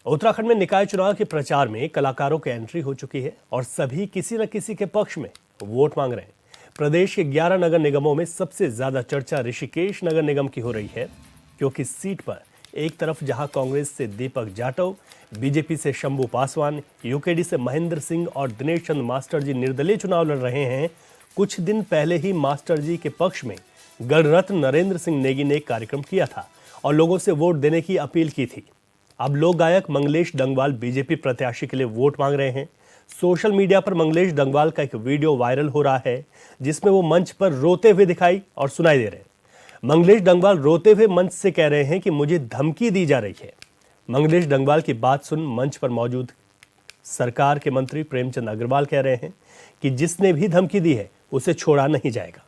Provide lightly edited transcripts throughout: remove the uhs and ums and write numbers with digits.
उत्तराखंड में निकाय चुनाव के प्रचार में कलाकारों की एंट्री हो चुकी है और सभी किसी न किसी के पक्ष में वोट मांग रहे हैं। प्रदेश के 11 नगर निगमों में सबसे ज्यादा चर्चा ऋषिकेश नगर निगम की हो रही है, क्योंकि सीट पर एक तरफ जहां कांग्रेस से दीपक जाटव, बीजेपी से शंभू पासवान, यूकेडी से महेंद्र सिंह और दिनेश चंद मास्टर जी निर्दलीय चुनाव लड़ रहे हैं। कुछ दिन पहले ही मास्टर जी के पक्ष में गणरत्न नरेंद्र सिंह नेगी ने एक कार्यक्रम किया था और लोगों से वोट देने की अपील की थी। अब लोक गायक मंगलेश डंगवाल बीजेपी प्रत्याशी के लिए वोट मांग रहे हैं। सोशल मीडिया पर मंगलेश डंगवाल का एक वीडियो वायरल हो रहा है, जिसमें वो मंच पर रोते हुए दिखाई और सुनाई दे रहे हैं। मंगलेश डंगवाल रोते हुए मंच से कह रहे हैं कि मुझे धमकी दी जा रही है। मंगलेश डंगवाल की बात सुन मंच पर मौजूद सरकार के मंत्री प्रेमचंद अग्रवाल कह रहे हैं कि जिसने भी धमकी दी है उसे छोड़ा नहीं जाएगा।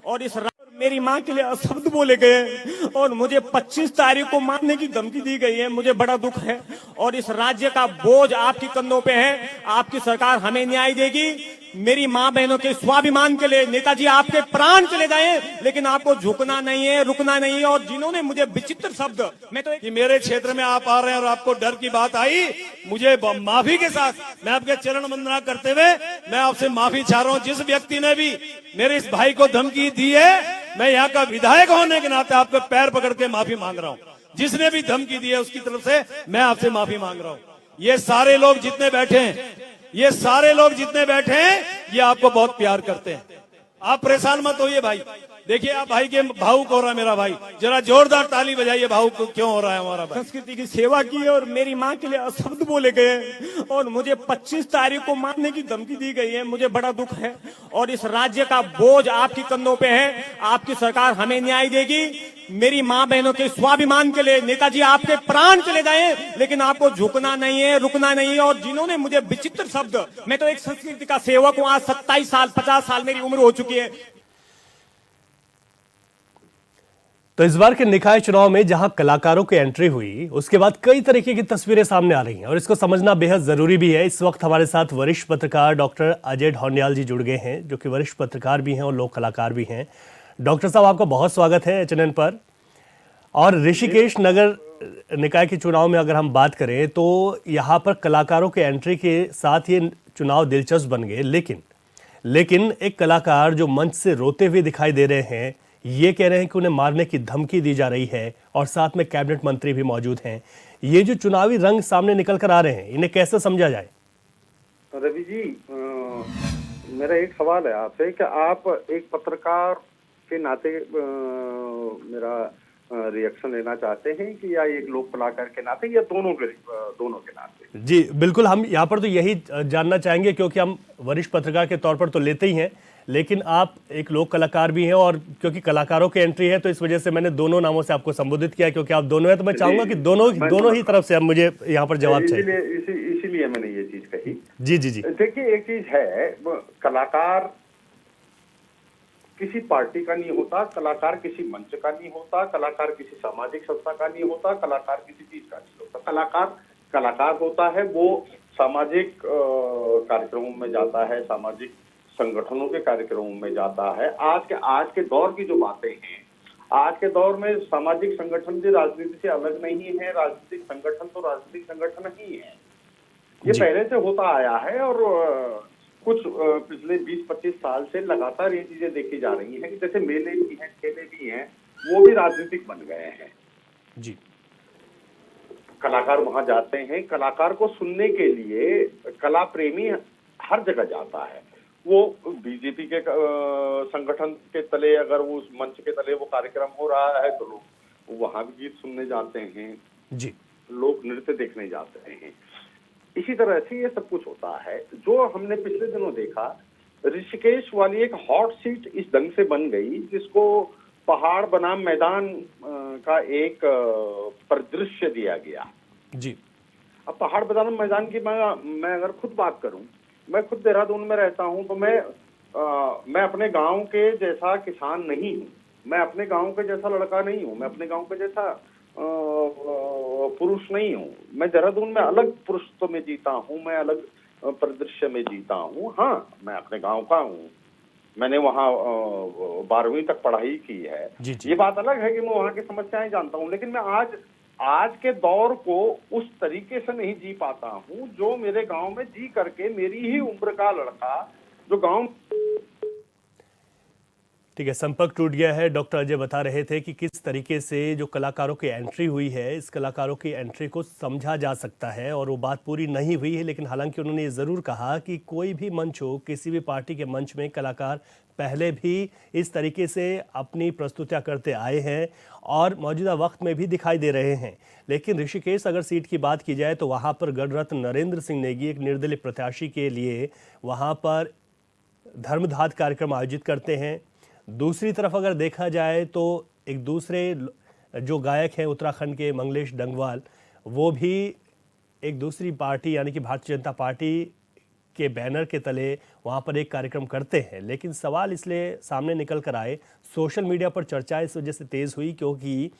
और इस मेरी मां के लिए अशब्द बोले गए और मुझे 25 तारीख को मारने की धमकी दी गई है। मुझे बड़ा दुख है और इस राज्य का बोझ आपके कंधों पे है। आपकी सरकार हमें न्याय देगी। मेरी मां बहनों के स्वाभिमान के लिए नेताजी आपके प्राण चले जाएं, लेकिन आपको झुकना नहीं है, रुकना नहीं है। और जिन्होंने मुझे विचित्र शब्द, मैं तो कि मेरे क्षेत्र में आप आ रहे हैं और आपको डर की बात आई, मुझे माफी के साथ मैं आपके चरण वंदना करते हुए मैं आपसे माफी चाह रहा हूं। जिस व्यक्ति ने भी मेरे इस भाई को धमकी दी है, मैं यहाँ का विधायक होने के नाते आपके पैर पकड़ के माफी मांग रहा हूँ। जिसने भी धमकी दी है उसकी तरफ से मैं आपसे माफी मांग रहा हूँ। ये सारे लोग जितने बैठे हैं, ये सारे लोग जितने बैठे हैं, ये आपको बहुत प्यार करते हैं। आप परेशान मत होइए भाई। देखिए आप भाई के भावुक हो रहा है मेरा भाई, जरा जोरदार ताली बजाइए। भावुक क्यों हो रहा है हमारा भाई? संस्कृति की सेवा की और मेरी मां के लिए अशब्द बोले गए और मुझे 25 तारीख को मारने की धमकी दी गई है। मुझे बड़ा दुख है और इस राज्य का बोझ आपके कंधों पे है। आपकी सरकार हमें न्याय देगी। मेरी मां बहनों के स्वाभिमान के लिए नेताजी आपके प्राण चले जाएं, लेकिन आपको झुकना नहीं है, रुकना नहीं है। और जिन्होंने मुझे विचित्र शब्द, मैं तो एक संस्कृति का सेवक हूं। आज 27 साल 50 साल मेरी उम्र हो चुकी है। तो इस बार के निकाय चुनाव में जहां कलाकारों की एंट्री हुई, उसके बाद कई तरीके की तस्वीरें सामने आ रही हैं और इसको समझना बेहद जरूरी भी है। इस वक्त हमारे साथ वरिष्ठ पत्रकार डॉक्टर अजय ढौंडियाल जी जुड़ गए हैं, जो कि वरिष्ठ पत्रकार भी हैं और लोक कलाकार भी हैं। डॉक्टर साहब, आपका बहुत स्वागत है एचएनएन पर। और ऋषिकेश नगर निकाय के चुनाव में अगर हम बात करें तो यहाँ पर कलाकारों के एंट्री के साथ ये चुनाव दिलचस्प बन गए, लेकिन एक कलाकार जो मंच से रोते हुए दिखाई दे रहे हैं, ये कह रहे हैं कि उन्हें मारने की धमकी दी जा रही है और साथ में कैबिनेट मंत्री भी मौजूद हैं। ये जो चुनावी रंग सामने निकल कर आ रहे हैं, इन्हें कैसे समझा जाए? रवि जी, मेरा एक सवाल है आपसे कि आप एक पत्रकार के नाते मेरा रिएक्शन लेना चाहते हैं कि या एक लोक कलाकार के नाते, या दोनों के नाते? जी बिल्कुल, हम यहाँ पर तो यही जानना चाहेंगे, क्योंकि हम वरिष्ठ पत्रकार के तौर पर तो लेते ही हैं, लेकिन आप एक लोक कलाकार भी हैं और क्योंकि कलाकारों की एंट्री है तो इस वजह से मैंने दोनों नामों से आपको संबोधित किया, क्योंकि आप दोनों हैं। तो मैं चाहूंगा कि दोनों ही तरफ से अब मुझे यहाँ पर जवाब चाहिए। इसीलिए मैंने ये चीज कही। जी जी जी। देखिए, एक चीज है, कलाकार किसी पार्टी का नहीं होता, कलाकार किसी मंच का नहीं होता, कलाकार किसी सामाजिक संस्था का नहीं होता, कलाकार किसी चीज का नहीं होता। कलाकार होता है वो सामाजिक कार्यक्रमों में जाता है, सामाजिक संगठनों के कार्यक्रमों में जाता है। आज के दौर की जो बातें हैं, आज के दौर में सामाजिक संगठन भी राजनीति से अलग नहीं है। राजनीतिक संगठन तो राजनीतिक संगठन ही है। ये पहले से होता आया है और कुछ पिछले 20-25 साल से लगातार ये चीजें देखी जा रही हैं कि जैसे मेले भी हैं, खेले भी हैं, वो भी राजनीतिक बन गए हैं जी। कलाकार वहां जाते हैं, कलाकार को सुनने के लिए कला प्रेमी हर जगह जाता है। वो बीजेपी के संगठन के तले, अगर वो उस मंच के तले वो कार्यक्रम हो रहा है तो लोग वहां भी गीत सुनने जाते हैं जी, लोग नृत्य देखने जाते हैं। इसी तरह से ये सब कुछ होता है। जो हमने पिछले दिनों देखा, ऋषिकेश वाली एक हॉट सीट इस ढंग से बन गई, जिसको पहाड़ बनाम मैदान का एक परिदृश्य दिया गया जी। अब पहाड़ बनाम मैदान की मैं अगर खुद बात करूं, मैं खुद देहरादून में रहता हूं, तो मैं अपने गांव के जैसा किसान नहीं हूं, मैं अपने गांव के जैसा लड़का नहीं हूं, मैं अपने गांव के जैसा पुरुष नहीं हूं। मैं देहरादून में अलग पुरुषत्व में जीता हूं, मैं अलग परिदृश्य में जीता हूं। हाँ, मैं अपने गांव का हूं, मैंने वहाँ 12वीं तक पढ़ाई की है। जी जी। ये बात अलग है कि मैं वहाँ की समस्याएं जानता हूँ, लेकिन मैं आज के दौर को उस तरीके से नहीं जी पाता हूँ जो मेरे गांव में जी करके मेरी ही उम्र का लड़का जो गांव। ठीक है, संपर्क टूट गया है। डॉक्टर अजय बता रहे थे कि किस तरीके से जो कलाकारों की एंट्री हुई है, इस कलाकारों की एंट्री को समझा जा सकता है, और वो बात पूरी नहीं हुई है। लेकिन हालांकि उन्होंने ये ज़रूर कहा कि कोई भी मंच हो, किसी भी पार्टी के मंच में कलाकार पहले भी इस तरीके से अपनी प्रस्तुतियाँ करते आए हैं और मौजूदा वक्त में भी दिखाई दे रहे हैं। लेकिन ऋषिकेश अगर सीट की बात की जाए तो वहाँ पर गणरत्न नरेंद्र सिंह नेगी एक निर्दलीय प्रत्याशी के लिए वहाँ पर धर्मदाह कार्यक्रम आयोजित करते हैं। दूसरी तरफ अगर देखा जाए तो एक दूसरे जो गायक हैं उत्तराखंड के मंगलेश डंगवाल, वो भी एक दूसरी पार्टी यानी कि भारतीय जनता पार्टी के बैनर के तले वहाँ पर एक कार्यक्रम करते हैं। लेकिन सवाल इसलिए सामने निकल कर आए, सोशल मीडिया पर चर्चा इस वजह से तेज़ हुई क्योंकि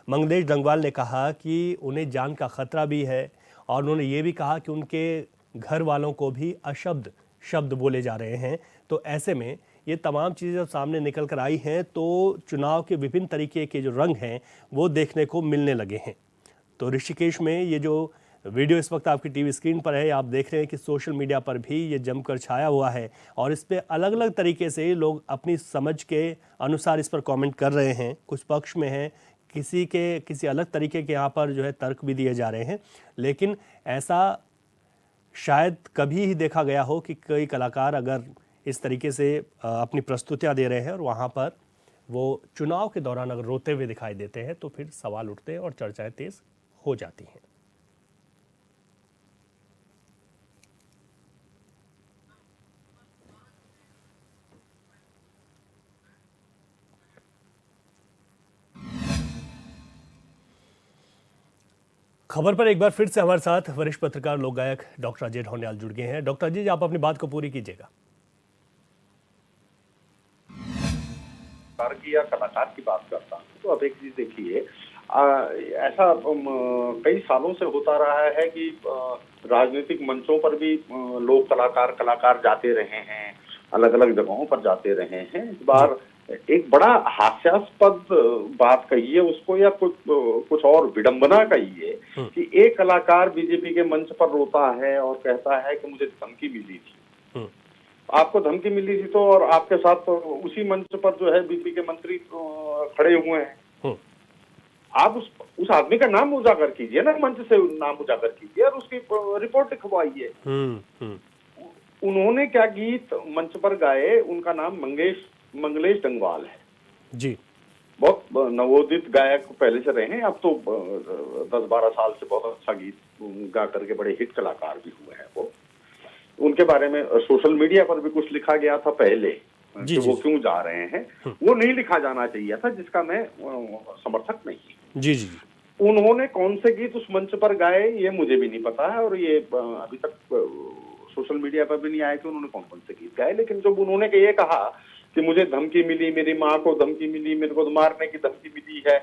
मंगलेश डंगवाल ने कहा कि उन्हें जान का खतरा भी है, और उन्होंने ये भी कहा कि उनके घर वालों को भी अशब्द शब्द बोले जा रहे हैं। तो ऐसे में ये तमाम चीज़ें जब सामने निकल कर आई हैं तो चुनाव के विभिन्न तरीके के जो रंग हैं वो देखने को मिलने लगे हैं। तो ऋषिकेश में ये जो वीडियो इस वक्त आपकी टीवी स्क्रीन पर है, आप देख रहे हैं कि सोशल मीडिया पर भी ये जमकर छाया हुआ है और इस पर अलग अलग तरीके से लोग अपनी समझ के अनुसार इस पर कमेंट कर रहे हैं। कुछ पक्ष में हैं, किसी अलग तरीके के यहाँ पर जो है तर्क भी दिए जा रहे हैं। लेकिन ऐसा शायद कभी ही देखा गया हो कि कोई कलाकार अगर इस तरीके से अपनी प्रस्तुतियाँ दे रहे हैं और वहाँ पर वो चुनाव के दौरान अगर रोते हुए दिखाई देते हैं तो फिर सवाल उठते हैं और चर्चाएं तेज हो जाती हैं। खबर पर एक बार फिर से हमारे साथ वरिष्ठ पत्रकार लोक गायक डॉक्टर अजय ढोंडियाल जुड़ गए हैं। डॉक्टर अजय, आप अपनी बात को पूरी कीजिएगा। की या कलाकार की बात करता हूँ तो अब एक चीज देखिए, ऐसा कई सालों से होता रहा है कि राजनीतिक मंचों पर भी लोग कलाकार जाते रहे हैं, अलग अलग जगहों पर जाते रहे हैं। इस बार एक बड़ा हास्यास्पद बात कहिए उसको या कुछ और विडंबना कहिए कि एक कलाकार बीजेपी के मंच पर रोता है और कहता है कि मुझे धमकी मिली थी। आपको धमकी मिली थी तो, और आपके साथ तो उसी मंच पर जो है बीजेपी के मंत्री खड़े हुए हैं। आप उस आदमी का नाम उजागर कीजिए ना, मंच से नाम उजागर कीजिए और उसकी रिपोर्ट लिखवाइए। उन्होंने क्या गीत मंच पर गाए, उनका नाम मंगलेश डंगवाल है जी। बहुत नवोदित गायक पहले से रहे हैं, अब तो 10-12 साल से बहुत अच्छा गीत गा करके बड़े हिट कलाकार भी हुए हैं। वो उनके बारे में सोशल मीडिया पर भी कुछ लिखा गया था पहले कि वो क्यों जा रहे हैं। वो नहीं लिखा जाना चाहिए था, जिसका मैं समर्थक नहीं। जी जी। उन्होंने कौन से गीत उस मंच पर गाए ये मुझे भी नहीं पता है, और ये अभी तक सोशल मीडिया पर भी नहीं आया कि उन्होंने कौन कौन से गीत गाए। लेकिन जब उन्होंने ये कहा कि मुझे धमकी मिली, मेरी माँ को धमकी मिली, मेरे को मारने की धमकी मिली है,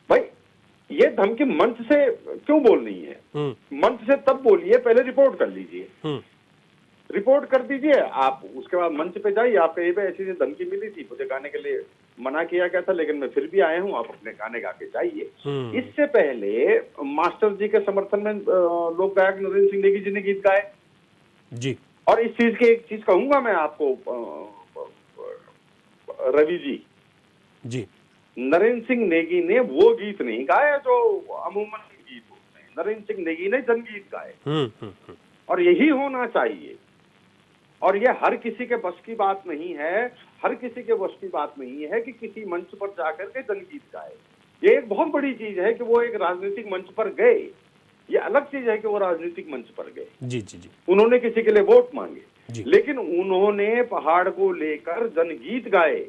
भाई ये धमकी मंच से क्यों बोलनी है? मंच से तब बोलिए, पहले रिपोर्ट कर लीजिए, रिपोर्ट कर दीजिए आप, उसके बाद मंच पे जाइए। आप कहीं पे ऐसी धमकी मिली थी, मुझे गाने के लिए मना किया गया था लेकिन मैं फिर भी आया हूँ, आप अपने गाने गा के जाइए। इससे पहले मास्टर जी के समर्थन में लोक गायक नरेंद्र सिंह नेगी जी ने गीत गाए जी। और इस चीज की एक चीज कहूंगा मैं आपको, रवि जी, नरेंद्र सिंह नेगी ने वो गीत नहीं गाए जो अमूमन गीत होते हैं। नरेंद्र सिंह नेगी ने जनगीत गाए और यही होना चाहिए। और ये हर किसी के बस की बात नहीं है, हर किसी के बस की बात नहीं है कि किसी मंच पर जाकर के जनगीत गाए। ये एक बहुत बड़ी चीज है कि वो एक राजनीतिक मंच पर गए, ये अलग चीज है कि वो राजनीतिक मंच पर गए। जी जी जी। उन्होंने किसी के लिए वोट मांगे, लेकिन उन्होंने पहाड़ को लेकर जनगीत गाए।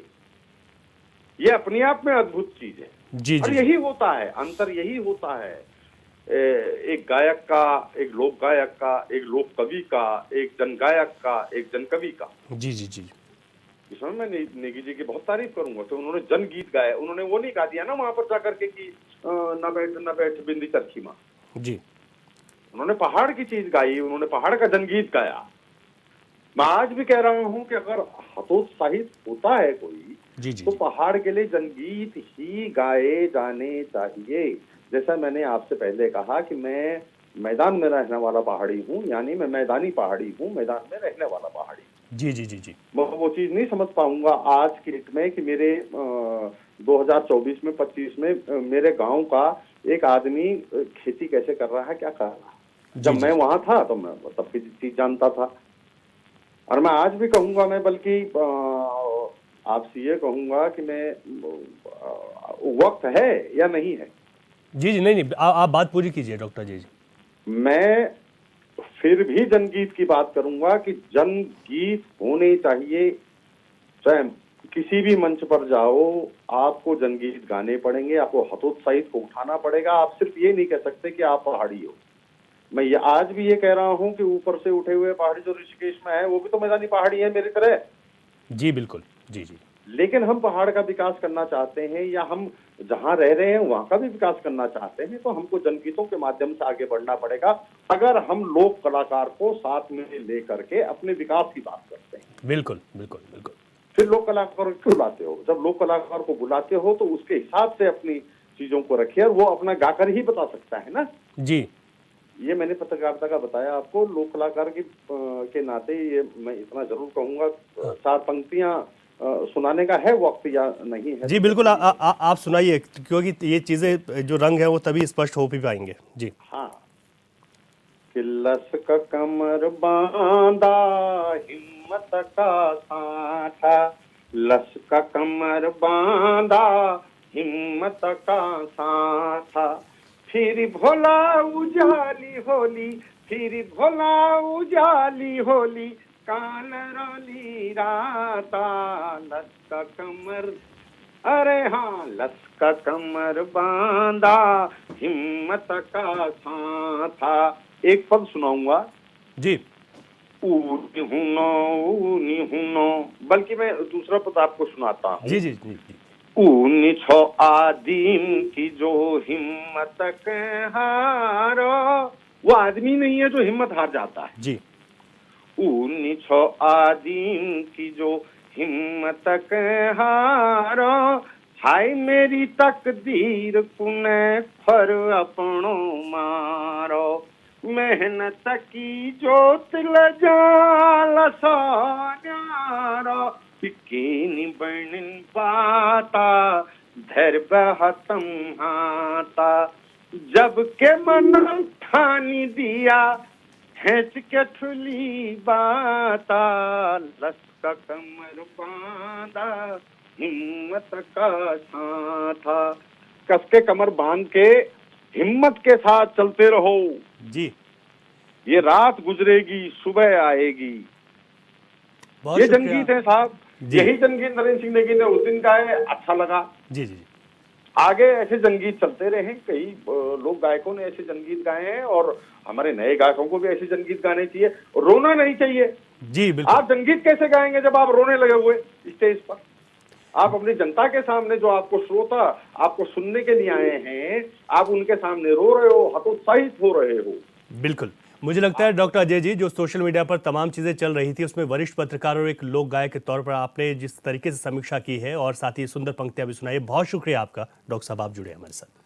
ये अपने आप में अद्भुत चीज है। जी और यही होता है, अंतर यही होता है एक गायक का, एक लोक गायक का, एक लोक कवि का, एक जन गायक का, एक जन कवि का। जी जी जी। इसमें मैं नेगी जी की बहुत तारीफ करूंगा कि उन्होंने जन गीत गाए। उन्होंने वो नहीं गा दिया ना वहां पर जाकर के कि न बैठ बिंदी चरखी माँ जी। उन्होंने पहाड़ की चीज गाई, उन्होंने पहाड़ का जनगीत गाया। मैं आज भी कह रहा हूं कि अगर हतोत्साहित होता है कोई जी जी तो जी। पहाड़ के लिए जनगीत ही गाए जाने चाहिए। जैसा मैंने आपसे पहले कहा कि मैं मैदान में रहने वाला पहाड़ी हूँ, यानी मैं मैदानी पहाड़ी हूँ, मैदान में रहने वाला पहाड़ी हूँ। जी जी जी जी। मैं वो चीज नहीं समझ पाऊंगा आज की डेट में कि मेरे 2024 में 25 में मेरे गांव का एक आदमी खेती कैसे कर रहा है, क्या कर रहा है। जी जब जी मैं वहां था तो मैं सबकी चीज जानता था। और मैं आज भी कहूंगा, मैं बल्कि आपसे ये कहूंगा कि मैं वक्त है या नहीं है। जी जी। नहीं नहीं, आप बात पूरी कीजिए डॉक्टर जी जी। मैं फिर भी जनगीत की बात करूंगा कि जनगीत होने चाहिए। चाहे किसी भी मंच पर जाओ, आपको जनगीत गाने पड़ेंगे, आपको हतोत्साहित को उठाना पड़ेगा। आप सिर्फ ये नहीं कह सकते कि आप पहाड़ी हो। मैं ये आज भी ये कह रहा हूं कि ऊपर से उठे हुए पहाड़ी जो ऋषिकेश में है वो भी तो मैदानी पहाड़ी है मेरी तरह। जी बिल्कुल। जी जी। लेकिन हम पहाड़ का विकास करना चाहते हैं, या हम जहां रह रहे हैं वहां का भी विकास करना चाहते हैं, तो हमको जनगीतों के माध्यम से आगे बढ़ना पड़ेगा। अगर हम लोक कलाकार को साथ में लेकर के अपने विकास की बात करते हैं। बिल्कुल बिल्कुल बिल्कुल। फिर लोक कलाकार को क्यों लाते हो? जब लोक कलाकार को बुलाते हो तो उसके हिसाब से अपनी चीजों को रखिए, और वो अपना गाकर ही बता सकता है ना। जी ये मैंने पत्रकारिता का बताया आपको। लोक कलाकार के नाते ये मैं इतना जरूर कहूंगा, चार पंक्तियां सुनाने का है वक्त या नहीं है? जी बिल्कुल। आप सुनाइए, क्योंकि ये चीजें जो रंग है वो तभी स्पष्ट हो भी पाएंगे। जी। हाँ। कि लस का कमर बांधा हिम्मत का साथा, लस का कमर बांधा हिम्मत का साथा, फिर भोला उजाली होली, फिर भोला उजाली होली, कान रोली राता, लस का कमर, अरे हाँ, लस का कमर बांधा हिम्मत का साथा। एक पद सुनाऊंगा। जी ऊनी हुनो, बल्कि मैं दूसरा पद आपको सुनाता हूँ। जी जी जी जी। ऊनी छो आदिम की जो हिम्मत के हारो, वो आदमी नहीं है जो हिम्मत हार जाता है। जी ऊनी छो आदिम की जो हिम्मत के हारो, हाय मेरी तकदीर कुने फर अपनो मारो, मेहनत की जोत लजाल सोन्यारो, बिकिनी बर्णन बाता धर बहतम हाता, जब के मन ठानी दिया खेच के ठुली बाता, लस का कमर बांधा हिम्मत का साथा। कस के कमर बांध के हिम्मत के साथ चलते रहो। जी। ये रात गुजरेगी, सुबह आएगी। बहुत ये शुक्रिया। जनगीत है साहब। जी। यही जनगीत नरेंद्र सिंह नेगी ने उस दिन गाए, अच्छा लगा। जी जी जी। आगे ऐसे जनगीत चलते रहे। कई लोग गायकों ने ऐसे जनगीत गाए हैं, और हमारे नए गायकों को भी ऐसे जनगीत गाने चाहिए। रोना नहीं चाहिए। जी बिल्कुल। आप जनगीत कैसे गाएंगे जब आप रोने लगे हुए स्टेज पर? आप अपनी जनता के सामने, जो आपको श्रोता आपको सुनने के लिए आए हैं, आप उनके सामने रो रहे हो, हतोत्साहित हो रहे हो। बिल्कुल। मुझे लगता है डॉक्टर अजय जी, जो सोशल मीडिया पर तमाम चीज़ें चल रही थी उसमें वरिष्ठ पत्रकार और एक लोक गायक के तौर पर आपने जिस तरीके से समीक्षा की है और साथ ही सुंदर पंक्तियां भी सुनाई है, बहुत शुक्रिया आपका डॉक्टर साहब, आप जुड़े हमारे साथ।